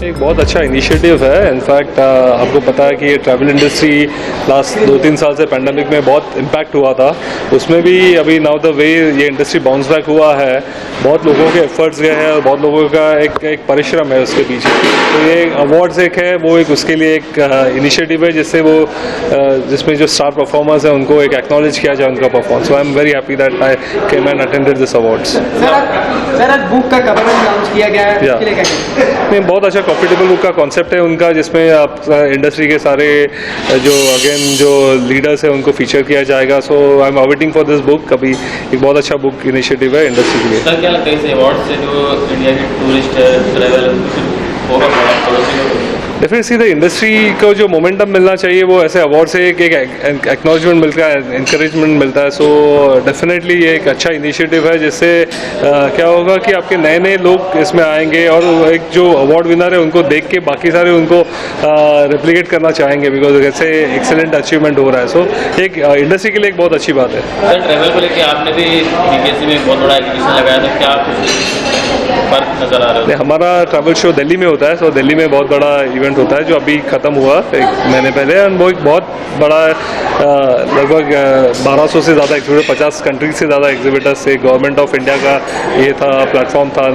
एक बहुत अच्छा इनिशिएटिव है। इनफैक्ट आपको पता है कि ये ट्रैवल इंडस्ट्री लास्ट 2-3 साल से पैंडमिक में बहुत इम्पैक्ट हुआ था, उसमें भी अभी नाउ द वे ये इंडस्ट्री बाउंस बैक हुआ है, बहुत लोगों के एफर्ट्स गए हैं और बहुत लोगों का एक परिश्रम है उसके पीछे। तो ये अवार्ड्स एक है, वो एक उसके लिए एक इनिशिएटिव है जिससे वो जिसमें जो स्टार परफॉर्मर्स हैं उनको एक एक्नॉलेज किया जाए उनका performance. So I am very happy that I came and attended this awards. Sir आज बुक का कवर लॉन्च किया गया है, उसके लिए क्या नहीं, बहुत अच्छा प्रॉफिटेबल बुक का कॉन्सेप्ट है उनका, जिसमें आप इंडस्ट्री के सारे जो अगेन जो लीडर्स हैं उनको फीचर किया जाएगा। So I am waiting for this book. अभी एक बहुत अच्छा बुक इनिशिएटिव है इंडस्ट्री के लिए। सर क्या लगता है इस अवार्ड से जो इंडिया के टूरिस्ट ट्रैवल होगा डेफिनेटली द इंडस्ट्री को जो मोमेंटम मिलना चाहिए वो ऐसे अवार्ड से एक एक्नॉलेजमेंट मिलता है, इंकरेजमेंट मिलता है। सो डेफिनेटली ये एक अच्छा इनिशिएटिव है जिससे क्या होगा कि आपके नए नए लोग इसमें आएंगे और एक जो अवार्ड विनर है उनको देख के बाकी सारे उनको रेप्लिकेट करना चाहेंगे, बिकॉज ऐसे एक्सेलेंट अचीवमेंट हो रहा है। सो एक इंडस्ट्री के लिए एक बहुत अच्छी बात है। सर ट्रैवल को लेकर आपने भी बीकेसी में बहुत बड़ा एग्जीबिशन लगाया, तो क्या फर्क नजर आ रहा है? हमारा ट्रैवल शो दिल्ली में होता है। सो दिल्ली में बहुत बड़ा इवेंट होता है जो अभी ख़त्म हुआ 1 महीने पहले, एंड वो एक बहुत बड़ा लगभग 1200 से ज़्यादा एग्जीबिटर, 50 कंट्रीज से ज़्यादा एग्जीबिटर्स थे। गवर्नमेंट ऑफ इंडिया का ये था प्लेटफॉर्म था।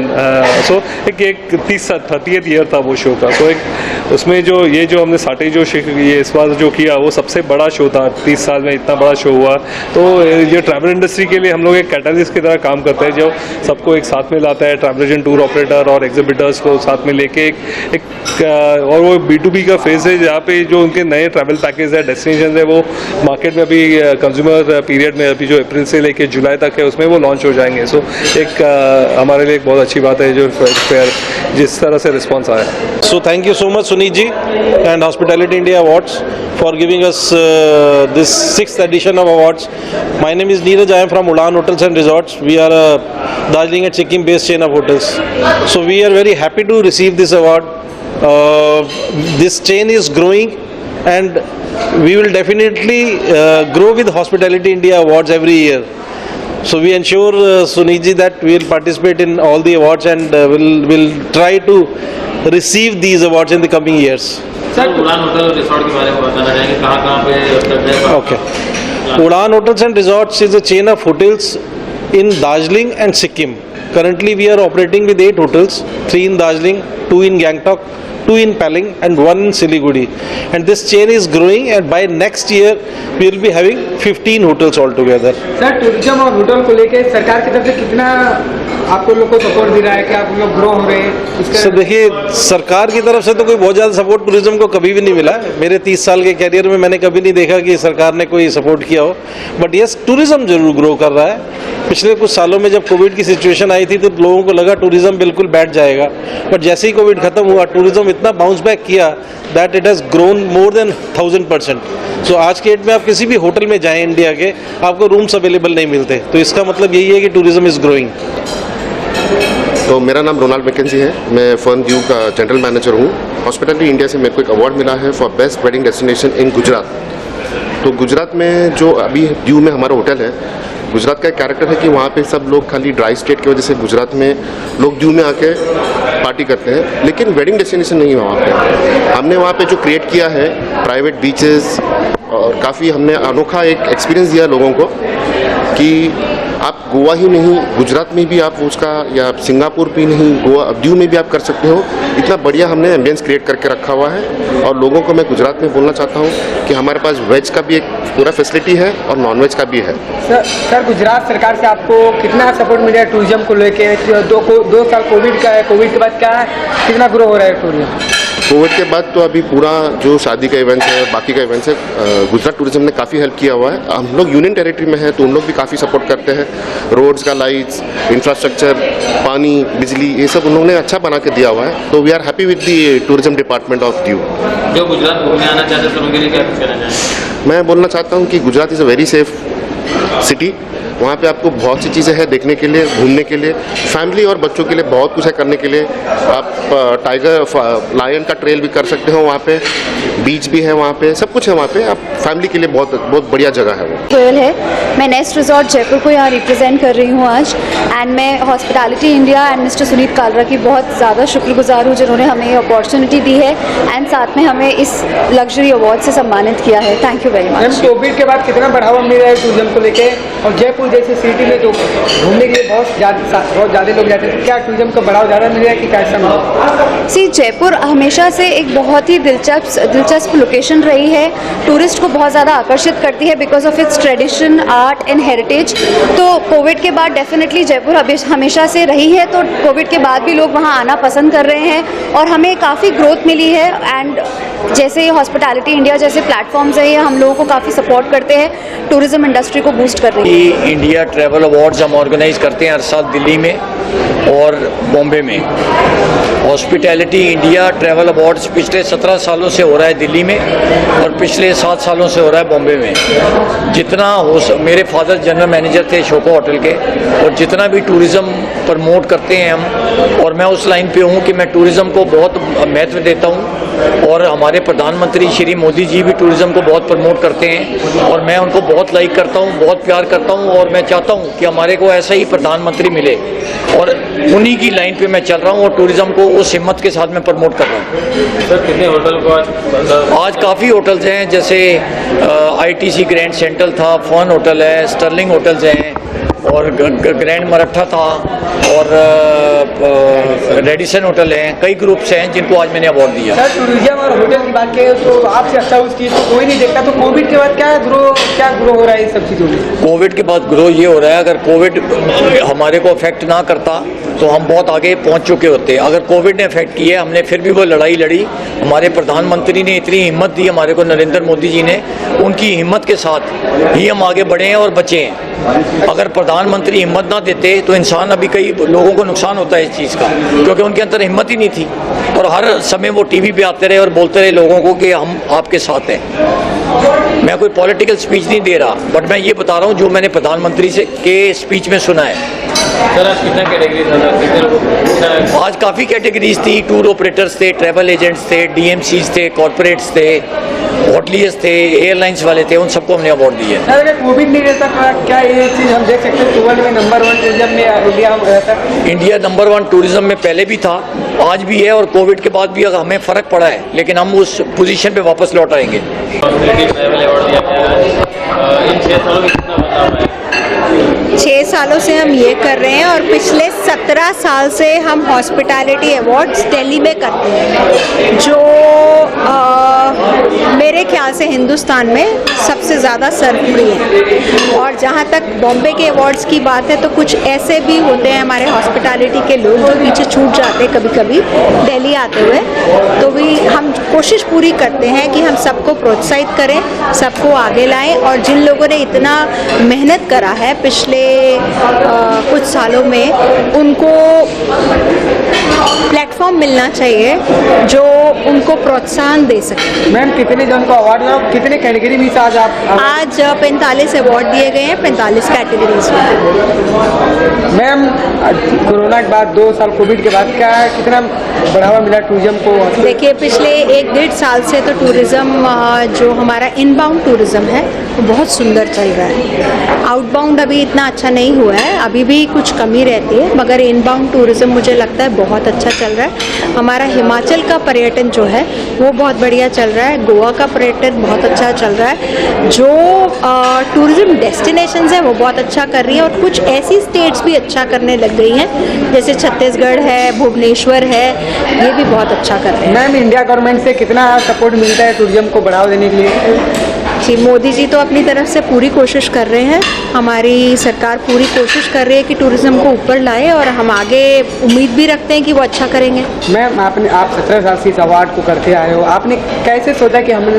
सो एक 30th ईयर था वो शो का। सो एक उसमें जो हमने साटे जो ये इस बार जो किया वो सबसे बड़ा शो था। 30 साल में इतना बड़ा शो हुआ। तो ये ट्रैवल इंडस्ट्री के लिए हम लोग एक कैटलिस्ट की तरह काम करते हैं, जो सबको एक साथ में लाता है, ट्रैवल एजेंट, टूर ऑपरेटर और एग्जीबिटर्स को साथ में लेके और वो B2B का फेज है जहाँ पे जो उनके नए ट्रैवल पैकेज है, डेस्टिनेशन है, वो मार्केट में अभी कंज्यूमर पीरियड में अभी जो अप्रैल से लेके जुलाई तक है उसमें वो लॉन्च हो जाएंगे। सो एक हमारे लिए एक बहुत अच्छी बात है जो फेयर जिस तरह से रिस्पॉन्स आया। So thank you so much Sunit ji and Hospitality India Awards for giving us this 6th edition of awards. My name is Neeraj. I am from Udan Hotels and Resorts. We are a Darjeeling and Sikkim based chain of hotels. So we are very happy to receive this award. This chain is growing and we will definitely grow with Hospitality India Awards every year. So we ensure Sunit ji that we will participate in all the awards and will try to receive these awards in the coming years. Sir उड़ान hotel और resort के बारे में बताना चाहेंगे, कहाँ पे? Okay. Udan Hotels and Resorts is a chain of hotels in Darjeeling and Sikkim. Currently we are operating with 8 hotels, 3 in Darjeeling, 2 in Gangtok, 2 in Paling and 1 in Siliguri. And this chain is growing and by next year we will be having 15 hotels altogether. Sir tourism और hotel को लेके सरकार की तरफ से कितना आपको लोग को सपोर्ट दे रहा है कि आप लोग ग्रो हो रहे हैं? सर देखिए, सरकार की तरफ से तो कोई बहुत ज़्यादा सपोर्ट टूरिज्म को कभी भी नहीं मिला। मेरे 30 साल के कैरियर में मैंने कभी नहीं देखा कि सरकार ने कोई सपोर्ट किया हो। बट यस, टूरिज्म जरूर ग्रो कर रहा है। पिछले कुछ सालों में जब कोविड की सिचुएशन आई थी तो लोगों को लगा टूरिज्म बिल्कुल बैठ जाएगा, बट जैसे ही कोविड खत्म हुआ टूरिज्म इतना बाउंस बैक किया that it has grown more than 1000%। सो आज के डेट में आप किसी भी होटल में जाएं इंडिया के, आपको रूम्स अवेलेबल नहीं मिलते। तो इसका मतलब यही है कि टूरिज्म इज़ ग्रोइंग। तो मेरा नाम रोनाल्ड मैकेंजी है, मैं फर्म ड्यू का जनरल मैनेजर हूँ। हॉस्पिटैलिटी इंडिया से मेरे को एक अवार्ड मिला है for best wedding destination in Gujarat. तो गुजरात में जो अभी ड्यू में हमारा होटल है, गुजरात का एक कैरेक्टर है कि वहाँ पे सब लोग खाली ड्राई स्टेट की वजह से गुजरात में लोग ड्यू में आके पार्टी करते हैं, लेकिन वेडिंग डेस्टिनेशन नहीं है वहाँ पे। हमने वहाँ पे जो क्रिएट किया है प्राइवेट बीचेस और काफ़ी हमने अनोखा एक एक्सपीरियंस दिया लोगों को कि आप गोवा ही नहीं, गुजरात में भी आप उसका, या सिंगापुर भी नहीं, गोवा ड्यू में भी आप कर सकते हो। इतना बढ़िया हमने एम्बियंस क्रिएट करके रखा हुआ है। और लोगों को मैं गुजरात में बोलना चाहता हूँ कि हमारे पास वेज का भी एक पूरा फैसिलिटी है और नॉन वेज का भी है। सर गुजरात सरकार से आपको कितना सपोर्ट मिला है टूरिज्म को लेके? 2 साल कोविड का है, कोविड के बाद क्या है, कितना ग्रो हो रहा है टूरिज्म? कोविड के बाद तो अभी पूरा जो शादी का इवेंट्स है, बाकी का इवेंट्स है, गुजरात टूरिज्म ने काफ़ी हेल्प किया हुआ है। हम लोग यूनियन टेरिटरी में है तो उन लोग भी काफ़ी सपोर्ट करते हैं। रोड्स का लाइट्स, इंफ्रास्ट्रक्चर, पानी, बिजली, ये सब उन लोगों ने अच्छा बना के दिया हुआ है। तो we are happy with the tourism department of Diu. जो गुजरात घूमने आना चाहते हैं उनके लिए क्या कहना चाहेंगे? मैं बोलना चाहता हूँ कि Gujarat is a very safe city. वहाँ पे आपको बहुत सी चीज़ें हैं देखने के लिए, घूमने के लिए, फैमिली और बच्चों के लिए बहुत कुछ है करने के लिए। आप लायन का ट्रेल भी कर सकते हो वहाँ पे, बीच भी है वहाँ पे, सब कुछ है वहाँ पे। आप फैमिली के लिए बहुत बहुत बढ़िया जगह है वो। गोयल है, मैं नेस्ट रिजॉर्ट जयपुर को यहाँ रिप्रेजेंट कर रही हूँ आज, एंड मैं hospitality India and mister Sunit Kalra की बहुत ज़्यादा शुक्रगुजार हूँ जिन्होंने हमें ये अपॉर्चुनिटी दी है एंड साथ में हमें इस लग्जरी अवार्ड से सम्मानित किया है। Thank you very ma'am, much. Covid के बाद कितना बढ़ावा मिल रहा है टूरिज्म को लेके, और जयपुर जैसे सिटी में तो घूमने के लिए बहुत ज़्यादा लोग जाते हैं, क्या टूरिज्म का बढ़ावा ज़्यादा मिल रहा है कि कैसा मिल रहा है? सी, जयपुर हमेशा से एक बहुत ही दिलचस्प लोकेशन रही है, टूरिस्ट को बहुत ज़्यादा आकर्षित करती है because of its tradition, art and heritage. तो कोविड के बाद डेफिनेटली जयपुर हमेशा से रही है, तो कोविड के बाद भी लोग वहाँ आना पसंद कर रहे हैं और हमें काफ़ी ग्रोथ मिली है। एंड जैसे हॉस्पिटैलिटी इंडिया जैसे प्लेटफॉर्म्स है, ये हम लोगों को काफ़ी सपोर्ट करते हैं टूरिज्म इंडस्ट्री को बूस्ट करने के लिए। इंडिया ट्रैवल अवार्ड्स हम ऑर्गेनाइज करते हैं हर साल दिल्ली में और बॉम्बे में। हॉस्पिटैलिटी इंडिया ट्रैवल अवार्ड्स पिछले 17 सालों से हो रहा है दिल्ली में और पिछले 7 सालों से हो रहा है बॉम्बे में। जितना हो मेरे फादर जनरल मैनेजर थे शोको होटल के, और जितना भी टूरिज़्म प्रमोट करते हैं हम, और मैं उस लाइन पे हूँ कि मैं टूरिज़्म को बहुत महत्व देता हूँ, और हमारे प्रधानमंत्री श्री मोदी जी भी टूरिज़्म को बहुत प्रमोट करते हैं और मैं उनको बहुत लाइक करता हूँ, बहुत प्यार करता हूँ, और मैं चाहता हूँ कि हमारे को ऐसा ही प्रधानमंत्री मिले, और उन्हीं की लाइन पे मैं चल रहा हूँ और टूरिज़्म को उस हिम्मत के साथ मैं प्रमोट कर रहा हूँ। सर कितने होटल को आज काफ़ी होटल्स हैं, जैसे ITC ग्रैंड सेंट्रल था, फन होटल है, स्टर्लिंग होटल्स हैं, और ग्रैंड मराठा था, और रेडिसन होटल हैं। कई ग्रुप्स हैं जिनको आज मैंने अवार्ड दिया। सर, टूरिज्म और होटल की बात करें तो आपसे अच्छा उस चीज़ को कोई नहीं देखता, तो कोविड के बाद क्या ग्रो हो रहा है इन सब चीज़ों में? कोविड के बाद ग्रो ये हो रहा है, अगर कोविड हमारे को अफेक्ट ना करता तो हम बहुत आगे पहुंच चुके होते। अगर कोविड ने अफेक्ट किया, हमने फिर भी वो लड़ाई लड़ी। हमारे प्रधानमंत्री ने इतनी हिम्मत दी हमारे को, नरेंद्र मोदी जी ने, उनकी हिम्मत के साथ ही हम आगे बढ़े हैं और बचे हैं। अगर प्रधानमंत्री हिम्मत ना देते तो इंसान, अभी कई लोगों को नुकसान होता है इस चीज़ का, क्योंकि उनके अंदर हिम्मत ही नहीं थी, और हर समय वो टीवी पे आते रहे और बोलते रहे लोगों को कि हम आपके साथ हैं। मैं कोई पॉलिटिकल स्पीच नहीं दे रहा, बट मैं ये बता रहा हूँ जो मैंने प्रधानमंत्री से के स्पीच में सुना है। सर आज कितना कैटेगरी था, कितने लोग? आज काफ़ी कैटेगरीज थी, टूर ऑपरेटर्स थे, ट्रैवल एजेंट्स थे, DMCs थे, कॉर्पोरेट्स थे, होटलियर्स थे, एयरलाइंस वाले थे, उन सबको हमने अवार्ड दिए। सर, अगर कोविड नहीं रहता तो क्या ये चीज़ हम देख सकते हैं वर्ल्ड में नंबर 1 टूरिज्म में इंडिया रहता? इंडिया नंबर 1 टूरिज्म में पहले भी था, आज भी है, और कोविड के बाद भी हमें फ़र्क पड़ा है, लेकिन हम उस पोजीशन पे वापस लौट आएंगे। ट्रैवल अवार्ड दिया गया है, इन 6 सालों में कितना बदलाव है? 6 सालों से हम ये कर रहे हैं, और पिछले 17 साल से हम हॉस्पिटैलिटी अवार्ड्स दिल्ली में करते हैं, जो मेरे ख्याल से हिंदुस्तान में सबसे ज़्यादा सर्वप्रिय है। और जहाँ तक बॉम्बे के अवार्ड्स की बात है, तो कुछ ऐसे भी होते हैं हमारे हॉस्पिटैलिटी के लोग जो पीछे छूट जाते हैं कभी कभी दिल्ली आते हुए, तो भी हम कोशिश पूरी करते हैं कि हम सबको प्रोत्साहित करें, सबको आगे लाएं, और जिन लोगों ने इतना मेहनत करा है पिछले कुछ सालों में, उनको प्लेटफॉर्म मिलना चाहिए जो उनको प्रोत्साहन दे सके। मैम, कितने जन को अवार्ड मिला, कितने कैटेगरी में आज आप? आज 45 अवार्ड दिए गए हैं 45 कैटेगरीज में। मैम, कोरोना के बाद 2 साल कोविड के बाद कितना बढ़ावा मिला टूरिज्म को? देखिए, पिछले 1-1.5 साल से तो टूरिज़्म जो हमारा इनबाउंड टूरिज़्म है वो बहुत सुंदर चल रहा है। आउटबाउंड अभी इतना अच्छा नहीं हुआ है, अभी भी कुछ कमी रहती है, मगर इनबाउंड टूरिज़्म मुझे लगता है बहुत अच्छा चल रहा है। हमारा हिमाचल का पर्यटन जो है वो बहुत बढ़िया चल रहा है, गोवा का पर्यटन बहुत अच्छा चल रहा है, जो टूरिज़्म डेस्टिनेशंस हैं वो बहुत अच्छा कर रही हैं, और कुछ ऐसी स्टेट्स भी अच्छा करने लग गई हैं, जैसे छत्तीसगढ़ है, भुवनेश्वर है, ये भी बहुत अच्छा कर रहे हैं। मैम, इंडिया गवर्नमेंट से कितना सपोर्ट मिलता है टूरिज्म को बढ़ावा देने के लिए? जी, मोदी जी तो अपनी तरफ से पूरी कोशिश कर रहे हैं, हमारी सरकार पूरी कोशिश कर रही है कि टूरिज़्म को ऊपर लाए, और हम आगे उम्मीद भी रखते हैं कि वो अच्छा करेंगे। मैम, आप 17 साल से इस अवार्ड को करते आए हो, आपने कैसे सोचा कि हम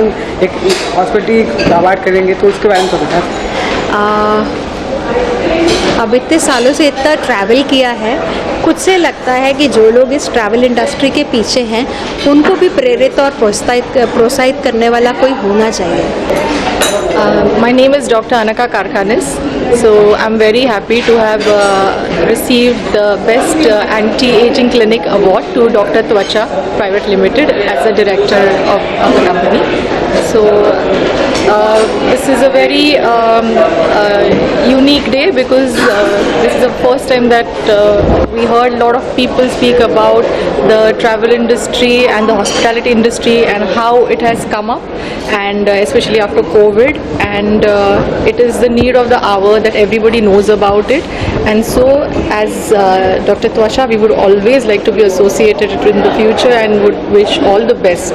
एक हॉस्पिटैलिटी अवार्ड करेंगे, तो उसके बारे में तो बताएं। अब इतने सालों से इतना ट्रैवल किया है, खुद से लगता है कि जो लोग इस ट्रैवल इंडस्ट्री के पीछे हैं उनको भी प्रेरित और प्रोत्साहित करने वाला कोई होना चाहिए। My name is Dr. Anaka Karkhanis. So I'm very happy to have received the Best Anti-Aging Clinic Award to Dr. Twacha Private Limited as the director of the company. So this is a very unique day because this is the first time that we heard a lot of people speak about the travel industry and the hospitality industry and how it has come up, and especially after COVID, and it is the need of the hour that everybody knows about it. And so as Dr. Twacha, we would always like to be associated in the future and would wish all the best